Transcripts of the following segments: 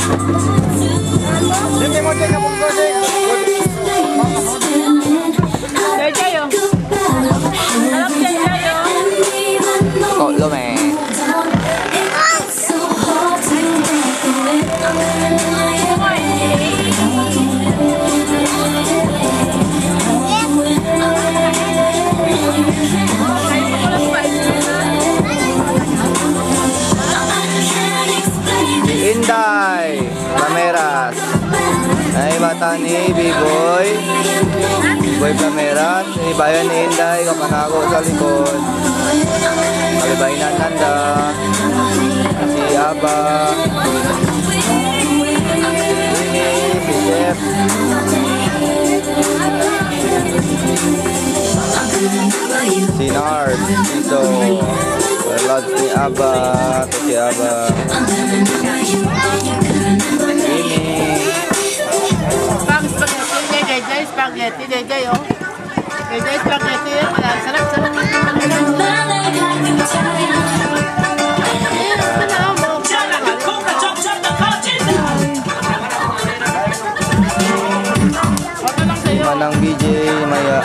Hindi mo din kapag gosek. Jayo. Alam jayo. Oh, lume. Inday Plameras. Ay bata ni Biboy Plameras. Ibayan ni Inday kapanago sa likod. Kalibay na Nanda. Si Aba. Si Jeff. Si Nars. Ito. Lods ni Aba. Ito si Aba. Spaghetti, Jay, oh. Jay, spaghetti, sarap. Manang BJ Maya.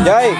Jai.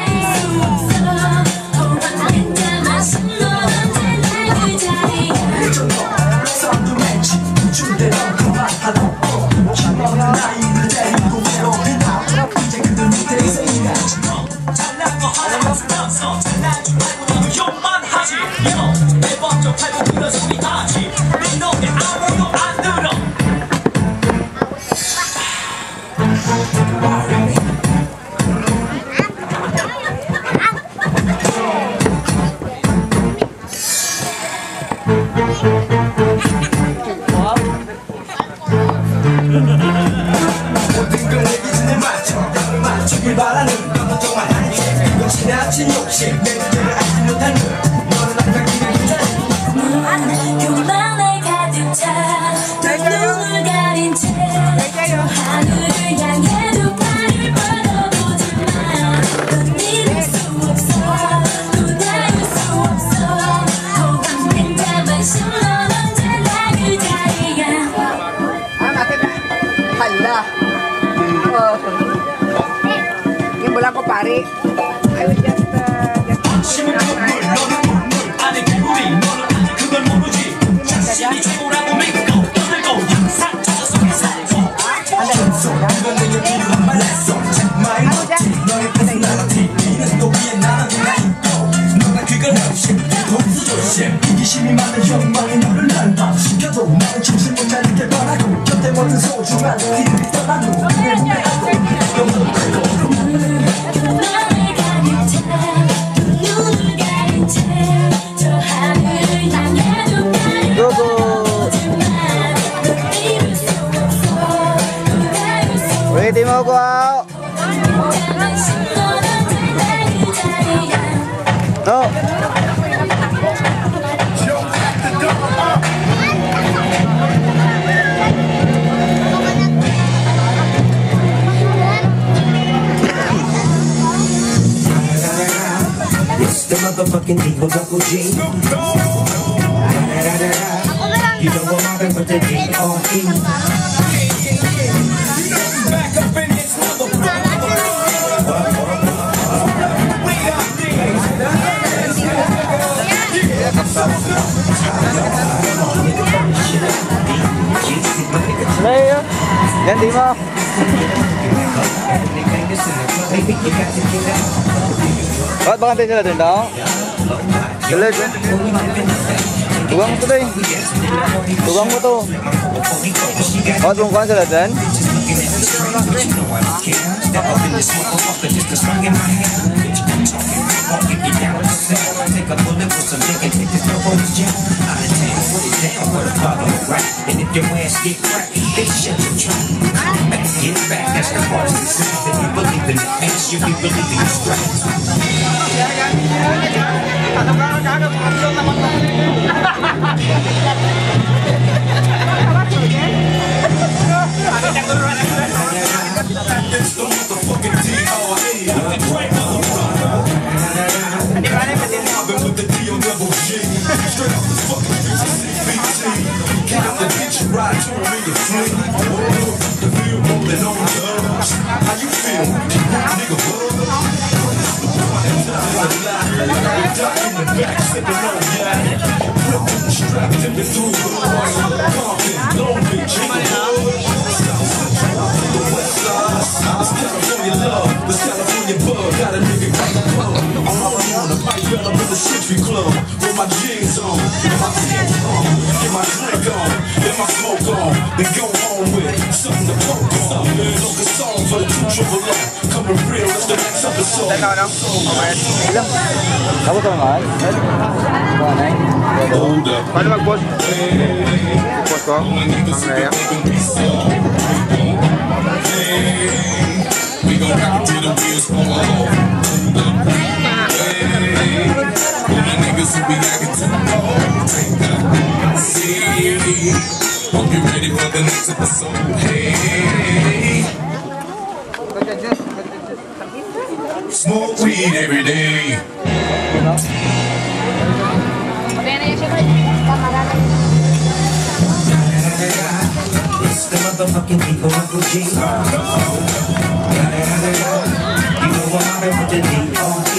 Yung bulang ko pare. I will just 이기심이 많은 욕망이 너를 난방시켜도 나는 정신 못 차리게 바라고 곁에 모든 소중한 길을 떠난 후 그의 몸에 안고 영혼을 걸고 Ready mo ko out. No. It's the motherfucking Eagle Double G. You know what I'm talking about, the D.R.E. Back up in this Leo, ganti mo. Bakit ba kantay sila din daw? Galit. Tugang mo to day. Tugang mo to. Bakit mong kanta sila din? Tapos naman? Paano mag-post? Post ko? Ang raya? We gon' rock it till the wheels fall off. All my niggas who be acting too bold. See, hope you ready for the next episode. Hey, smoke weed every day. It's the motherfucking people of the G. You know I'm out with the D.O.D.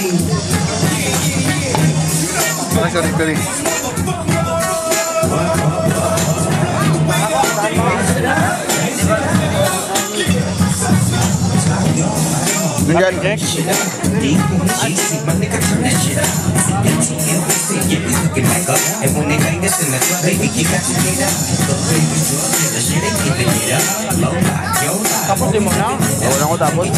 Sorry. Nandyan, Jack? Tapos din mo na? Wala ko tapos.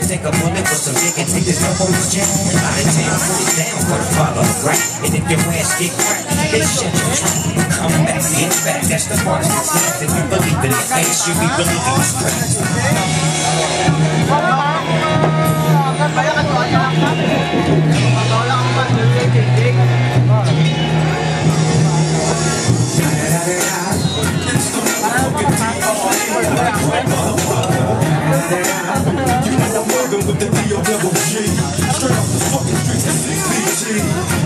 Take a bullet for some dick and take this up on this jam. Out of town, put it down for the father of right. And if your ass get cracked, they shut your trap. Come back, get back, that's the part that's left. If you believe in the face, you'll be believing the strength. With the D.O.G. Straight off the fucking streets of CBG.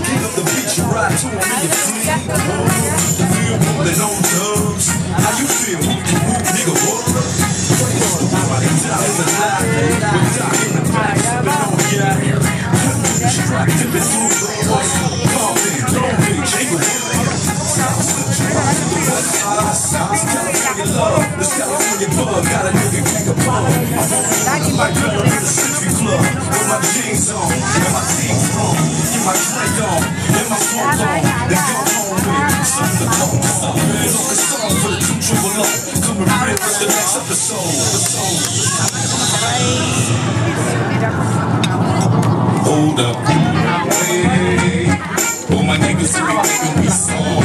King up the beach, you ride to him in your sleep. The field rolling on dubs. How you feel? Nigga, what? Nobody died in the lie. We die in the back, sipping on yak. Strapped in the blue boys. Compton, Long Beach, Inglewood. California love, this California bug. Got a nigga kick a bomb. My girl in the Century Club with my jeans on and my teeth on, get my drink on and my smoke on, then go home with something to talk about. Man, on the song for the 2 triple O. Coming real with the next episode. Hold up, hey, all my niggas who be making me song.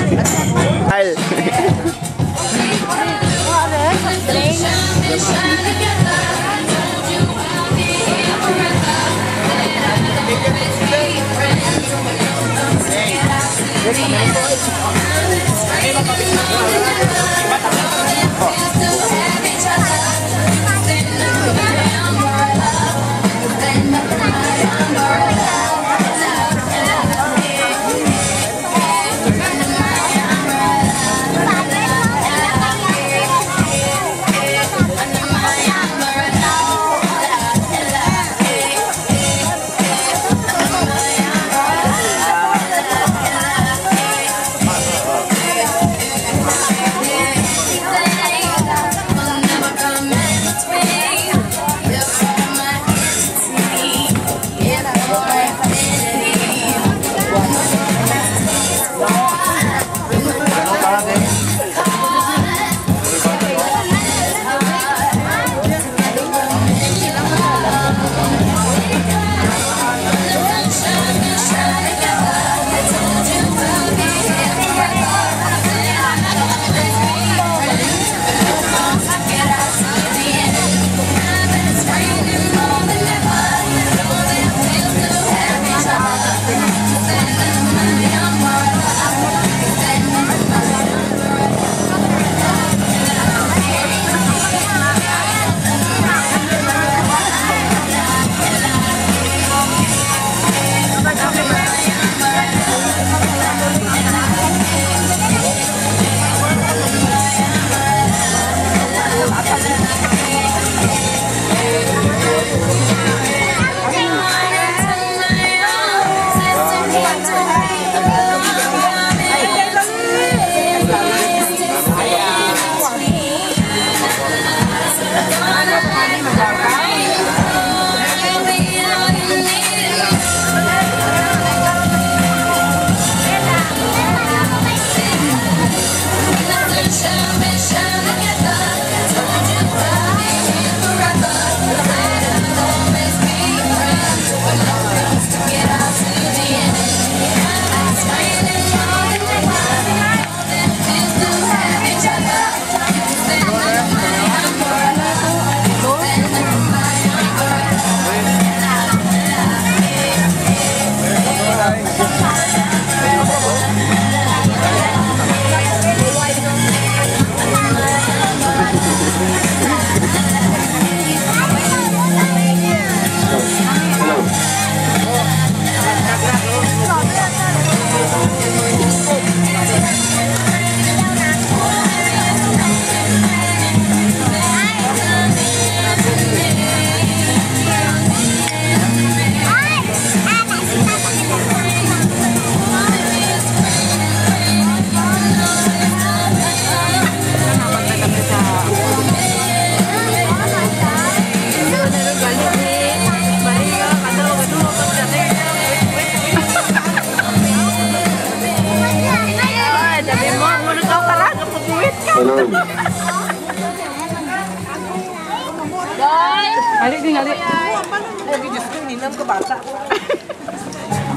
Dali. Ay, Diyos ko, ninang ko bata.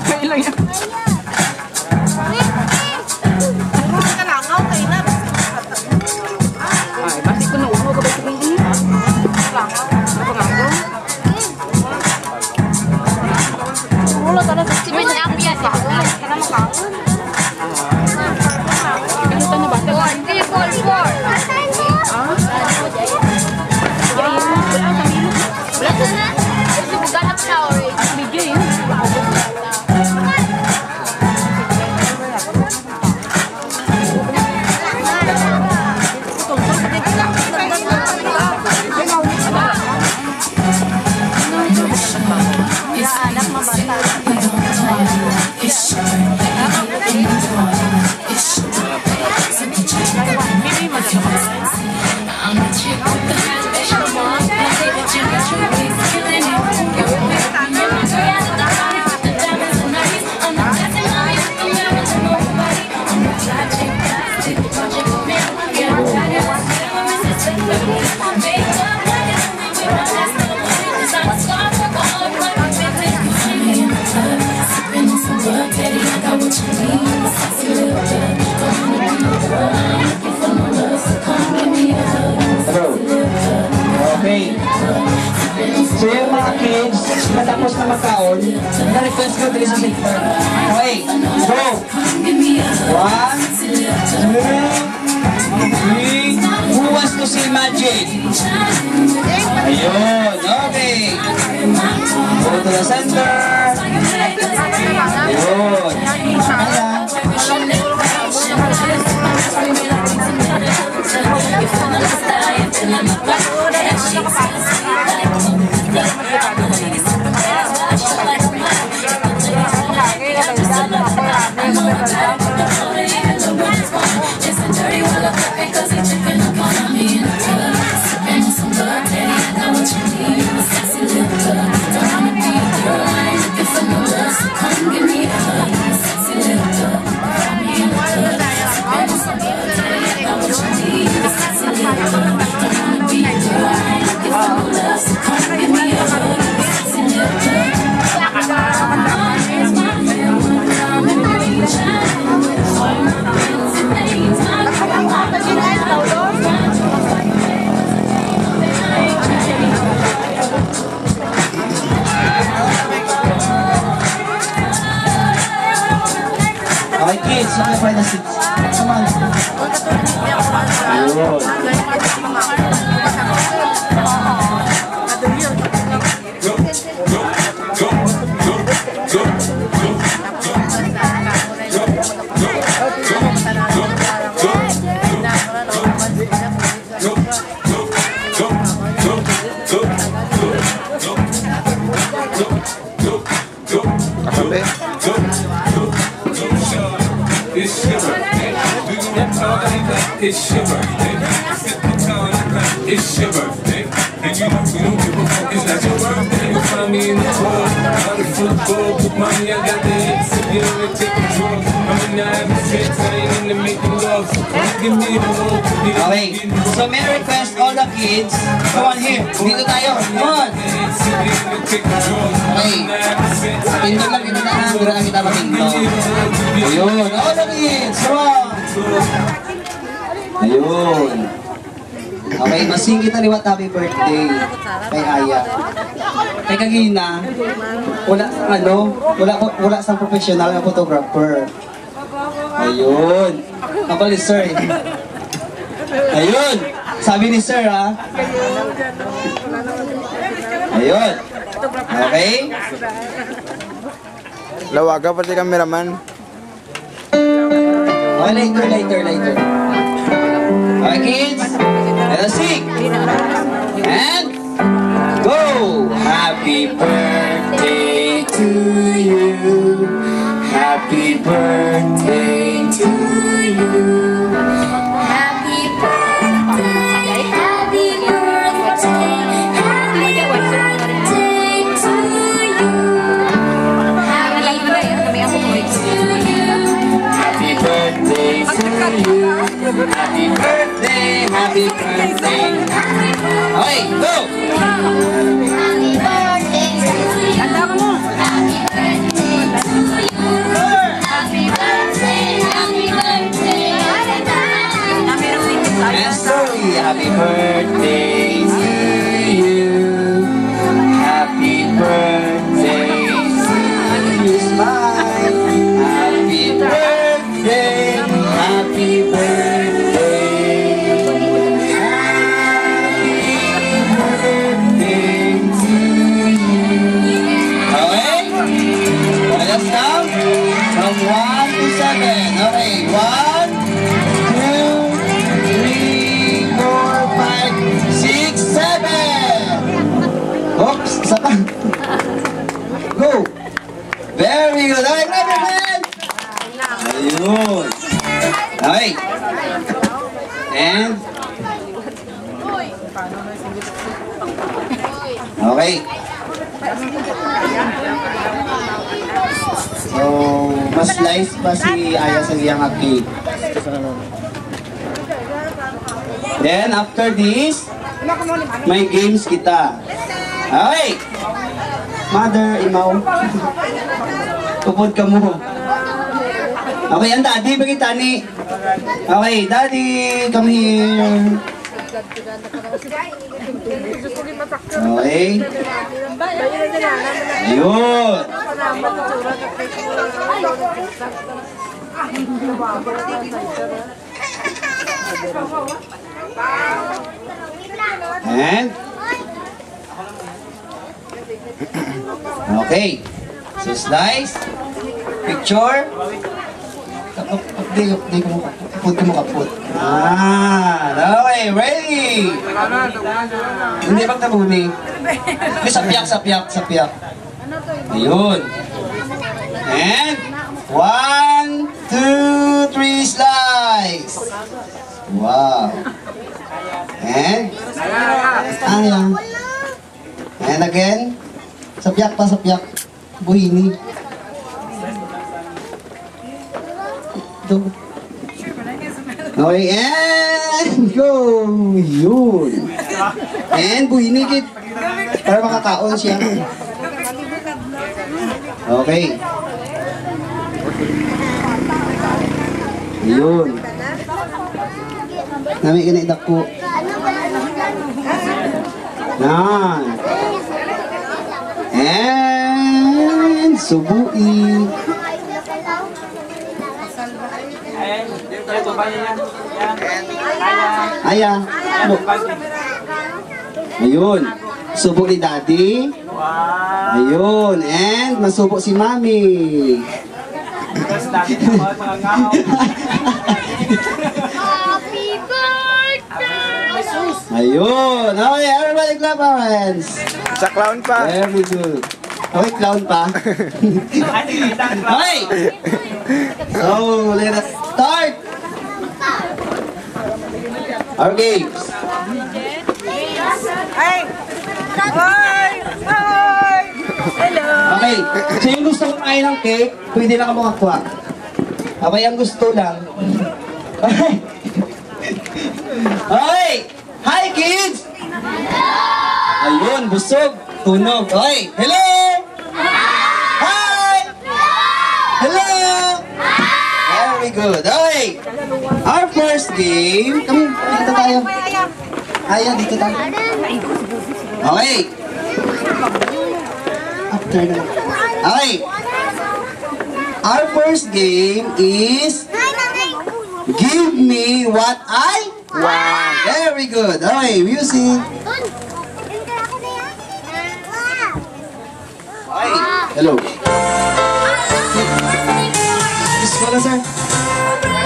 Kailan yan? Kalangaw kayo na. Ay, pasti ko na ulo ka ba ito hindi? Kalangaw. Kalangaw. Ulo ka na sa simen niya ang biya. Kana makaon. Kalutan na bata. 4, 3, 4, 4. Okay. So yung mga kids, matapos na magkaon, na-request ko dito sa center. Okay, go! 1, 2, 3. Who wants to see magic? Ayun, okay. Go to the center. Ayun. Okay, kids, okay, find the seats. Come on. Ayun. Kape. It's your birthday. Do you want to talk like that? It's your birthday. Sip the town like that. It's your birthday. And you know we don't give a fuck. It's not your birthday. You'll find me in the club. On the football, put money, I got the hits. If you don't take the drugs, I'm in the having sex. I ain't into making love. Give me a hug. Okay, so may I request all the kids, come on here, dito tayo, come on. Okay, pinto lang kita na, dura lang kita mapinto. Ayun, all the kids, come on. Ayun. Okay, masing kita liwat happy birthday kay Aya. Kay Kagina, wala sa professional na photographer. Ayun. Ako ni sir. Ayun. Sabi ni sir ha. Ayun. Okay. Lawaga pati cameraman. Okay, later. Okay, kids. Let us sing. And go. Happy birthday to you. Happy birthday to you. Happy birthday, happy birthday, happy birthday to you. Happy birthday to you. Happy birthday to you. Happy birthday, happy birthday. Okay, go. Happy Very good. Okay, clap your hands. Ayun. Okay. And okay. So, mas slice pa si Aya sa iyang cake. Then, after this, may games kita. Okay. Mother, imaw. Tupod ka mo. Okay, ang daddy, bagi tani. Okay, daddy, come here. Okay. Ayun. And okay. So slice, picture. Di mo kaput. Okay, ready. Hindi bang tabuni? May sapyak. Ayun. And 1, 2, 3, slice. Wow. And ayan. And again. Sapyak. Buhini. Ito. Okay, and go! Yun. And buhini kit. Para makakaon siya. Okay. Yun. Nami ka na idako. Yan. And subui. Aya. Ayun. Subo ni daddy. Ayun. And masubo si mami. Happy birthday! Ayun. Okay, everybody clap our hands. Sa clown pa. Very good. Okay, clown pa. Okay. So, let us start our games. Hi! Hello! Okay. So, yung gusto kumain ng cake, pwede na ka makakuha. Okay, ang gusto lang. Okay. Okay. Hi, kids! Ayun, busog. Tunog. Okay. Hello! Hi! Hello! Very good. Okay. Our first game. Come here. Dito tayo. Aya, dito tayo. Okay. After na lang. Okay. Our first game is Give Me What I Want. Very good. Okay, music. Okay. Hello. Disco na, sir.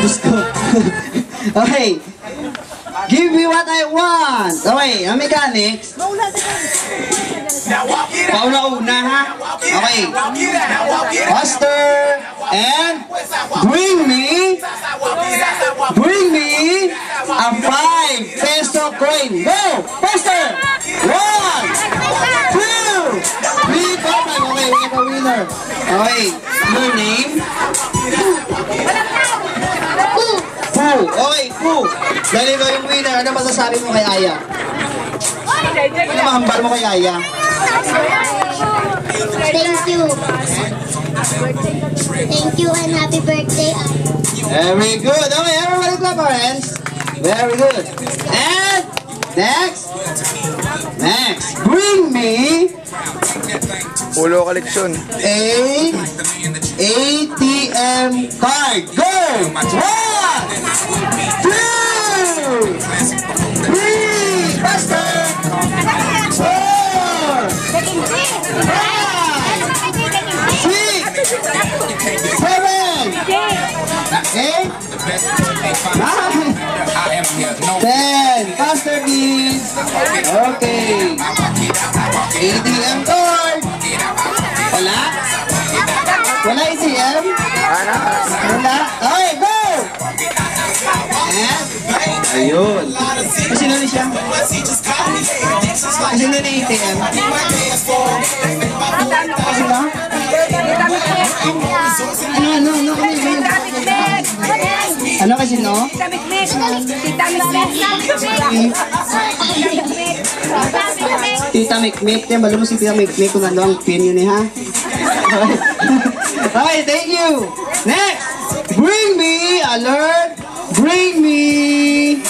Disco. Okay. Give me what I want. Okay, ang mechanics. Pauna-una, ha? Okay. Faster. And bring me a 5 peso coin. Go! Faster! 1, 2, 3, 4. Okay, we have a winner. Okay, your name? Pooh. Okay, Pooh. Dahil ikaw yung winner, ano masasabi mo kay Aya? Ano mahambal mo kay Aya? Thank you. Thank you and happy birthday. Very good. Okay, everybody clap our hands. Very good. And next. Bring me Pulo koleksyon. a ATM card. Go! 1, 2, 3, faster! 4, 10. Faster, please. Okay. ATM card. Wala? Wala ATM? Wala? Okay, go! And, ayun. Kasi na siya. Kasi na ATM. Kasi na? Ano kasi no? Tita Mikmik. Yan, balo mo si Tita Mikmik kung ano ang pin yun ha? Okay, thank you. Next! Bring me, alert! Bring me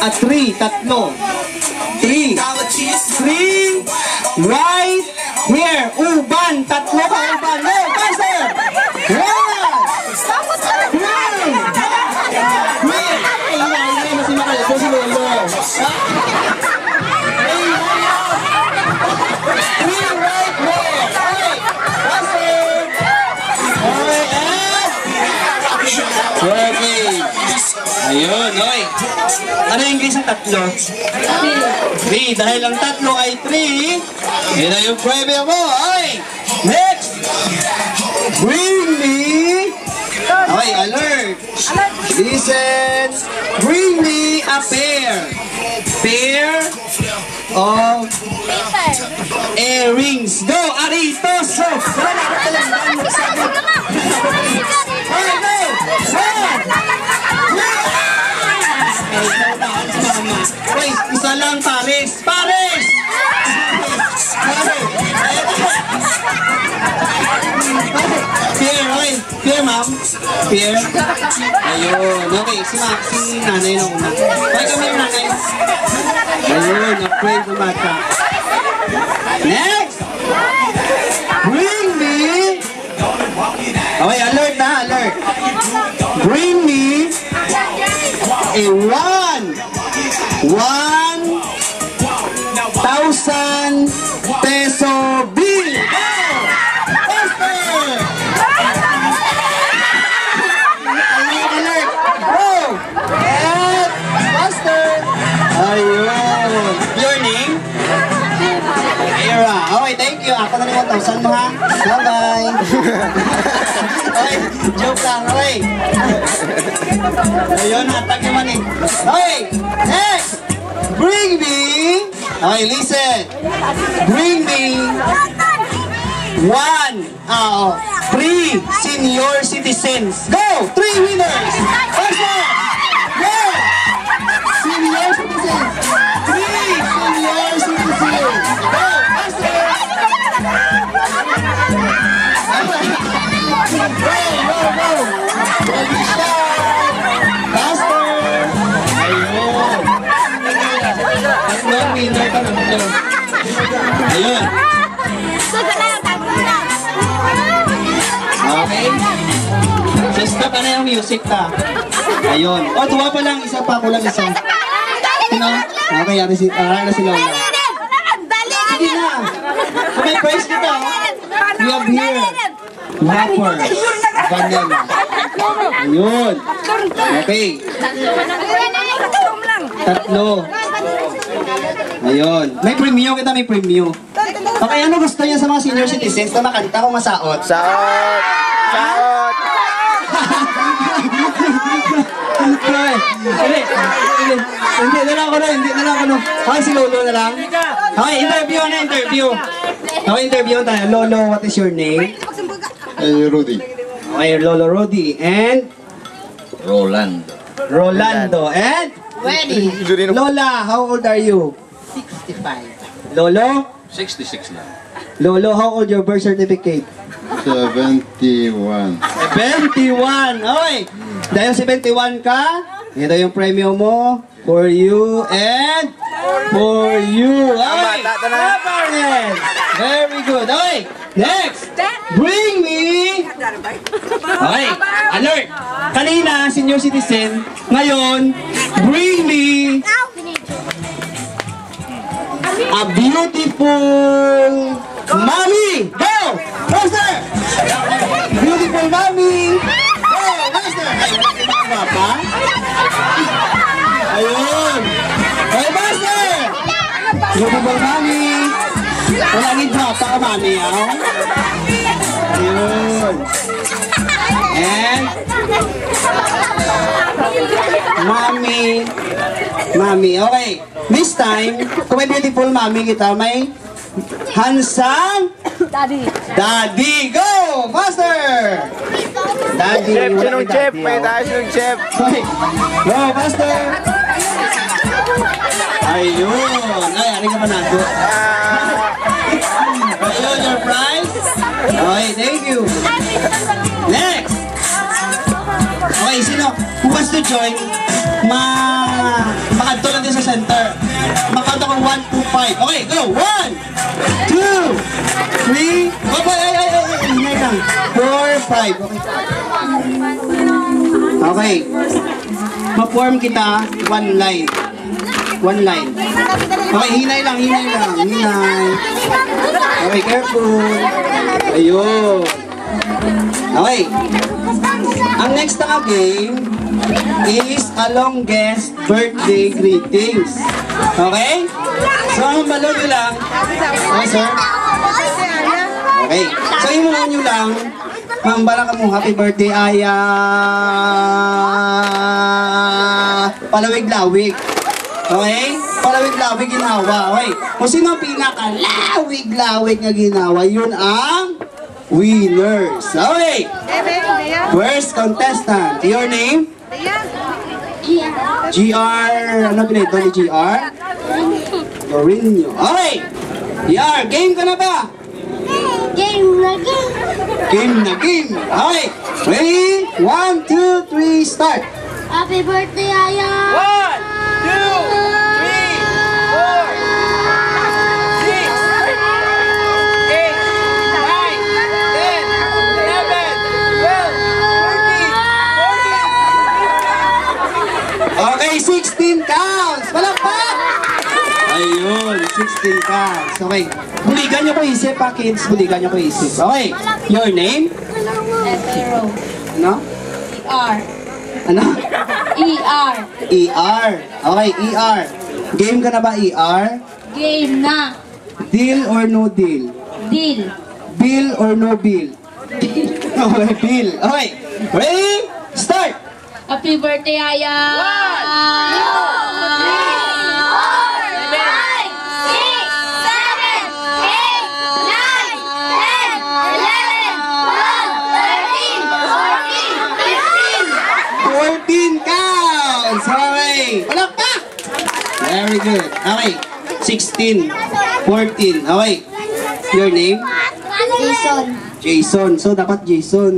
a 3, tatlo. 3. 3, right here. Uban, tatlo ka uban. No, faster! One! Ayun, oy. Ano yung English ng tatlo? 3. Dahil ang tatlo ay 3, yun na yung premyo mo. Oy! Next! Bring me... Okay, alert! Listen! Bring me a pair. Pair of earrings. Go, Aritoso! Okay, go! Wait, isa lang, Paris! Paris! Pierre, okay. Pierre, ma'am. Pierre. Ayun. Okay, si nanay na una. Okay, kami yung nanay. Ayun, afraid ng bata. Next! Bring me... Okay, alert na, alert. Bring me a 1,000 peso bill. Faster! Alert! Go! And faster! Ayun. Your name? Era. Okay, thank you. Ako na ni 1,000 mo ha. Bye-bye. Okay, joke lang. Okay. Ayun, natag naman eh. Okay, next! Bring me... Okay, listen. Bring me 3 senior citizens. Go! 3 winners! First one! Go! Senior citizens! 3 senior citizens! Go! Faster! Go! Go! Go! Faster! Ayun! Tatlong winner ka na. Ayun! Okay? Just stop na yung music ta. Ayun. O, tuwa pa lang. Isa pa. Kulang isa. Sino? Okay, yari si Lola. Sige na. May prize kita. We have here. Whopper. Vanilla. Ayun. Okay. Tatlo. Ayun. May premium kita, may premium. Okay, ano gusto niya sa mga senior citizens na makanta kung masaot? Saot! Saot! Hindi na lang ako no. Okay, si Lolo na lang. Okay, interview. Okay, interview tayo. Lolo, what is your name? Rudy. Okay, Lolo Rudy. And? Rolando. And? Lola, how old are you? 65. Lolo? 66 na. Lolo, how old your birth certificate? 71. 71! Okay! Dahil 71 ka, ito yung premium mo. For you and for you. Okay! Very good. Okay! Next! Bring me... Okay! Alert! Kanina, senior citizen. Ngayon, bring me... a beautiful mommy! Go! Master! Beautiful mommy! Go! Master! Papa? Ayun! Hey, Master! Beautiful mommy! Wala ni Papa ka, mommy, ah? Ayun! Mami. Mami, okay. This time, kung may beautiful mami kita, may handsome Daddy. Go! Faster! Daddy. Chef, wala sinong kay chef? Daddy, May oh. tayo sinong chef. Okay. Go, faster! Ayun. Ay, ano ka pa nago? Ayun, your prize. Okay, thank you. Next! Okay, sino? Who wants to join? Makadto lang din sa center. Makadto ko 1, 2, 5. Okay, go! 1, 2, 3, ay, hinay lang. 4, 5. Okay. Okay. Ma-form kita, one line. One line. Okay, hinay lang. Hinay. Okay, careful. Ayun. Okay. Ang next na game is a longest birthday greetings. Okay? So, ang balon nyo lang. Okay, sir? Okay. So, imuha nyo lang. Mambala ka mo, happy birthday, Aya. Palawig-lawig. Okay? Palawig-lawig ginawa. Okay. Kung sino ang pinaka-lawig-lawig na ginawa, yun ang winners. Okay. First contestant. Your name? GR. Ano pinito ni GR? Lorinho. Okay. GR, game ka na ba? Game na game. Game na game. Okay. Ready? 1, 2, 3, start. Happy birthday, Aya! 1, 2, Okay, 16 counts! Palakpak! Ayun, 16 counts. Okay. Buligan niyo ko isip, ha, kids. Buligan niyo ko isip. Okay. Your name? Ano? ER. Ano? ER. ER. Okay, ER. Game ka na ba, ER? Game na. Deal or no deal? Deal. Bill or no bill? Okay, bill. Okay. Ready? Start! Happy birthday, Aya! 14 counts! Okay! Palakpak! Very good. Okay. 16, 14. Okay. Your name? Jason. Jason. So, dapat Jason,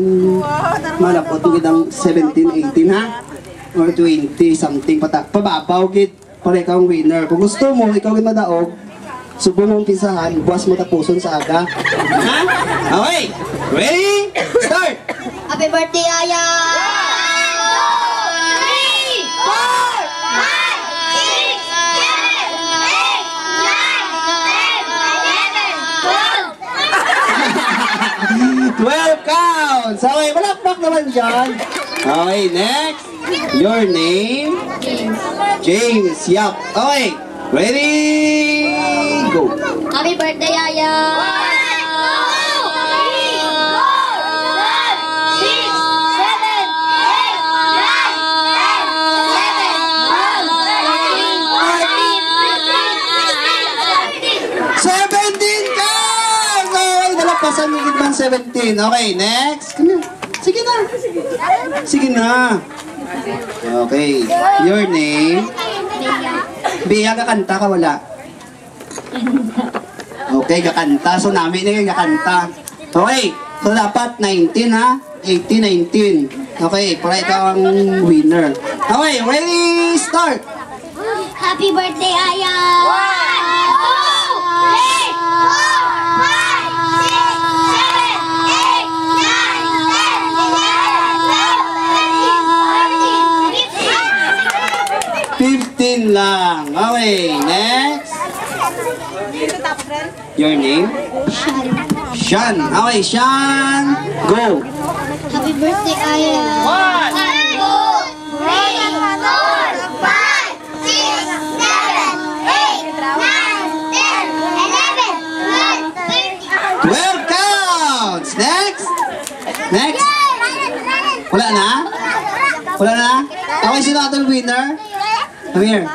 malapot mo kitang 17, 18, ha? Or 20, something. Pababaw, gid. Para ikaw ang winner. Kung gusto mo, ikaw gid madaog, subo mo umpisahan, buwas mo tapuson sa aga. Ha? Okay. Ready? Start! Happy birthday, Aya! 12 counts! Okay, malakpak naman dyan. Okay, next. Your name? James. Yup. Okay. Ready? Go. Happy birthday, Aya! 17. Okay, next. Sige na. Sige na. Okay. Your name? Bea, kakanta ka wala? Okay, kakanta. So, namin na kakanta. Okay. So, dapat 19, ha? 18, 19. Okay, para ikaw ang winner. Okay, ready? Start! Happy birthday, Aya! 15 lang. Okay, next. Your name? Sean. Okay, Sean. Go. Happy birthday, Aya! 1, 2, 3, 4, 5, 6, 7, 8, 9, 10, 11, 12 counts. Next. Next. Wala na? Wala na? Okay, sino atong winner? Come here.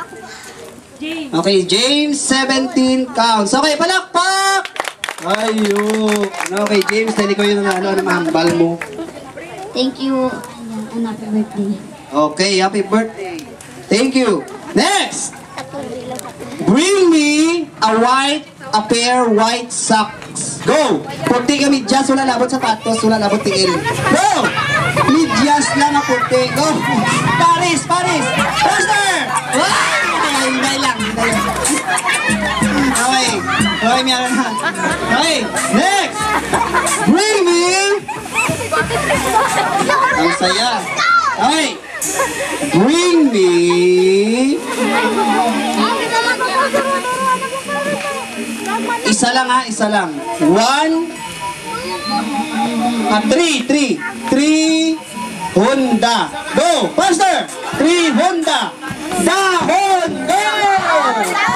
Okay, James 17 counts. Okay, palakpak! Ayun. Okay, James, dali ko yung mahambal mo. Thank you. And happy birthday. Okay, happy birthday. Thank you. Next! Bring me a pair white socks. Go! Puti ka medyas, wala labot sapatos, wala labot tiil. Go! Medyas lang ang puti. Go! Paris! Faster! Hintay lang. Okay. Okay, meron na. Okay, next! Bring me! Ang saya. Okay. Bring me... Isa lang ha, isa lang. Three Honda. Go! Faster! 3 Honda. Dahon! Go!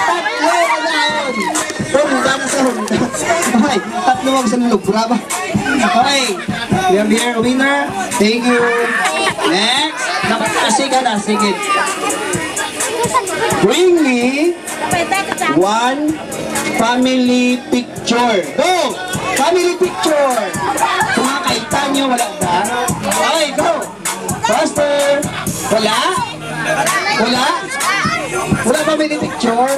Tatlo na dahon. Honda na sa Honda. Okay, tatlo wag sa lulog. Bravo. Okay. We have here a winner. Thank you. Next. Sige na, sige. Bring me one family picture. Go! Family picture. Kung mga kaitan nyo, wala ba? Okay, go! Faster! Wala? Wala? Wala family picture?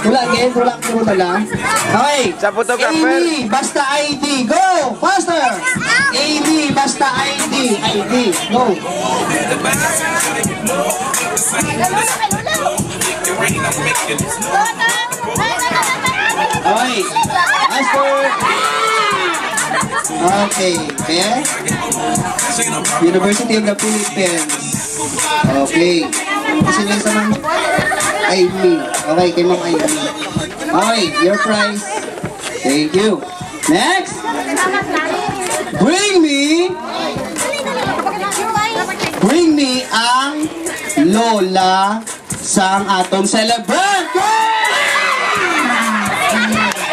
Wala again? Wala? Okay. Sa photographer. AD, basta ID. Go! Faster! AD, basta ID. ID. Go! Okay. Faster! Okay. Okay. University of the Philippines. Okay. Sino sa man? Amy. Okay, kay Ma'am Amy. Okay, your prize. Thank you. Next. Bring me ang lola sang atong celebrant. Go!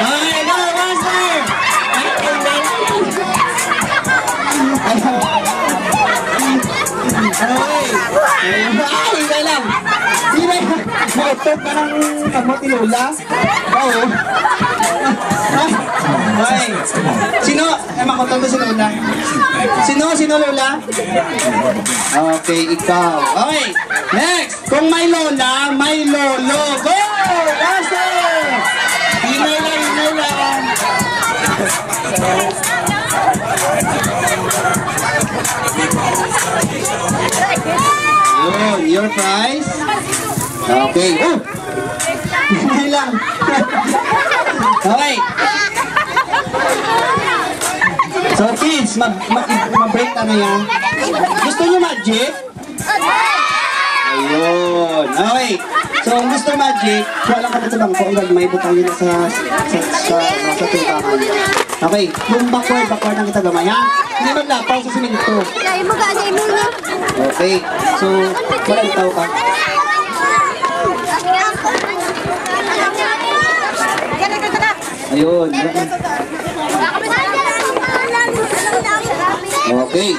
Okay, go, master! Hindi lang. Nakotog ka ng kamot ni Lola? Oo. Okay. Sino? Makotog ba si Lola? Sino Lola? Okay, ikaw. Okay. Next. Kung may Lola, may Lolo. Go! Master! Hinay lang. Yun, your prize. Okay. Oh! Hindi lang. Okay. So kids, mag-break na yan. Gusto nyo magic? Ayun. Okay. So kung gusto magic, wala ka dito lang po. May butang yun sa tintahan. Okay. Yung backward lang kita gamay, ha? Hindi maglapaw sa siminto. Okay. So, walang tao ka. Ayun. Okay.